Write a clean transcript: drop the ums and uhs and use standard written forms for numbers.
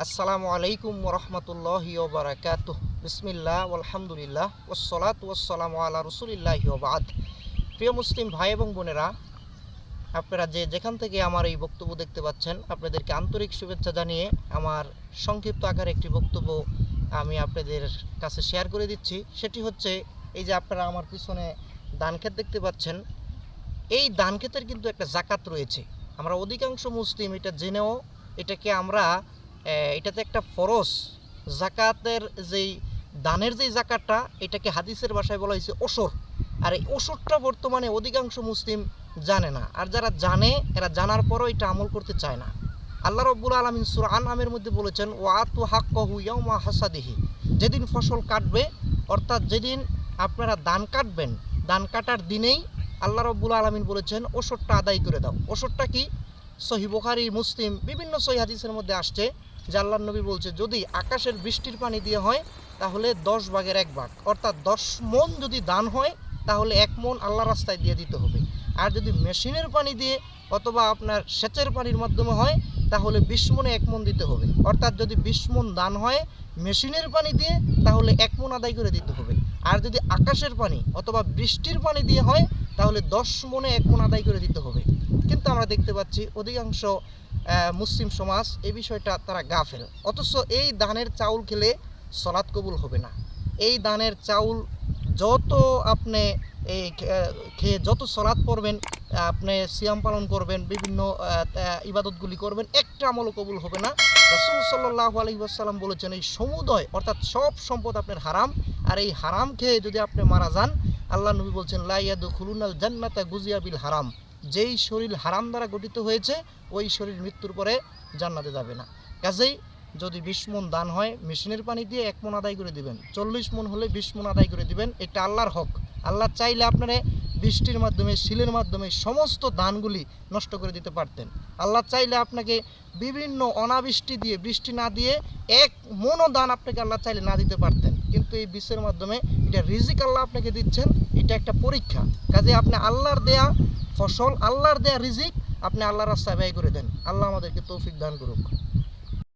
আসসালামু আলাইকুম ওরহমতুল্লাহি ওবারাকাতুহ। বিসমিল্লাহ আলহামদুলিল্লাহ ওয়াসসালাতু ওয়াসসালামু আলা রাসূলিল্লাহি ওয়া বা'দ। প্রিয় মুসলিম ভাই এবং বোনেরা, আপনারা যেখান থেকে আমার এই বক্তব্য দেখতে পাচ্ছেন, আপনাদেরকে আন্তরিক শুভেচ্ছা জানিয়ে আমার সংক্ষিপ্ত আকারে একটি বক্তব্য আমি আপনাদের কাছে শেয়ার করে দিচ্ছি। সেটি হচ্ছে, এই যে আপনারা আমার পিছনে ধান ক্ষেত দেখতে পাচ্ছেন, এই ধান ক্ষেতের কিন্তু একটা জাকাত রয়েছে। আমরা অধিকাংশ মুসলিম এটা জেনেও এটাতে একটা ফরজ জাকাতের যেই দানের যেই জাকাতটা, এটাকে হাদিসের ভাষায় বলা হয়েছে ওসর। আর এই ওসরটা বর্তমানে অধিকাংশ মুসলিম জানে না, আর যারা জানে এরা জানার পরও এটা আমল করতে চায় না। আল্লাহ রাব্বুল আলামিন সূরা আনআমের মধ্যে বলেছেন, ওয়াতু হাক্কাহু ইয়াউমা হাসাদিহি, যেদিন ফসল কাটবে, অর্থাৎ যেদিন আপনারা ধান কাটবেন, ধান কাটার দিনেই আল্লাহ রাব্বুল আলামিন বলেছেন ওসরটা আদায় করে দাও। ওসরটা কি? সহিহ বুখারী, মুসলিম, বিভিন্ন সহিহ হাদিসের মধ্যে আসছে যে আল্লাহর নবী বলছে, যদি আকাশের বৃষ্টির পানি দিয়ে হয় তাহলে 10 ভাগের 1 ভাগ, অর্থাৎ 10 মণ যদি দান হয় তাহলে 1 মণ আল্লাহর রাস্তায় দিয়ে দিতে হবে। আর যদি মেশিনের পানি দিয়ে অথবা আপনার সেচের পানির মাধ্যমে হয় তাহলে 20 মণে 1 মণ দিতে হবে। অর্থাৎ যদি 20 মণ দান হয় মেশিনের পানি দিয়ে তাহলে 1 মণ আদায় করে দিতে হবে। আর যদি আকাশের পানি অথবা বৃষ্টির পানি দিয়ে হয় তাহলে 10 মণে 1 মণ আদায় করে দিতে হবে। কিন্তু আমরা দেখতে পাচ্ছি অধিকাংশ মুসলিম সমাজ এই বিষয়টা তারা গাফেল। অথচ এই ধানের চাউল খেলে সলাৎ কবুল হবে না। এই ধানের চাউল যত আপনি এই খেয়ে যত সলাৎ পড়বেন, আপনি সিয়াম পালন করবেন, বিভিন্ন ইবাদতগুলি করবেন, একটা আমলও কবুল হবে না। রাসূল সাল্লাল্লাহু আলাইহি ওয়াসাল্লাম বলেছেন, এই সমুদয় অর্থাৎ সব সম্পদ আপনার হারাম, আর এই হারাম খেয়ে যদি আপনি মারা যান, আল্লাহ নবী বলছেন, লা ইয়াদখুলুনাল জান্নাতা গুজিয়া বিল হারাম, যেই শরীর হারাম দ্বারা গঠিত হয়েছে ওই শরীর মৃত্যুর পরে জান্নাতে যাবে না। কাজেই যদি 20 মণ দান হয় মেশিনের পানি দিয়ে 1 মণ আদায় করে দিবেন, 40 মণ হলে 20 মণ আদায় করে দিবেন। এটা আল্লাহর হক। আল্লাহ চাইলে আপনারা বৃষ্টির মাধ্যমে, শিলের মাধ্যমে সমস্ত দানগুলি নষ্ট করে দিতে পারতেন। আল্লাহ চাইলে আপনাকে বিভিন্ন অনাবৃষ্টি দিয়ে, বৃষ্টি না দিয়ে 1 মণও দান আপনাকে আল্লাহ চাইলে না দিতে পারতেন। কিন্তু এই বিষের মাধ্যমে এটা রিজিক আল্লাহ আপনাকে দিচ্ছেন, এটা একটা পরীক্ষা। কাজে আপনি আল্লাহর দেয়া ফসল, আল্লাহর দেয়া রিজিক আপনি আল্লাহর রাস্তায় ব্যয় করে দেন। আল্লাহ আমাদেরকে তৌফিক দান করুক।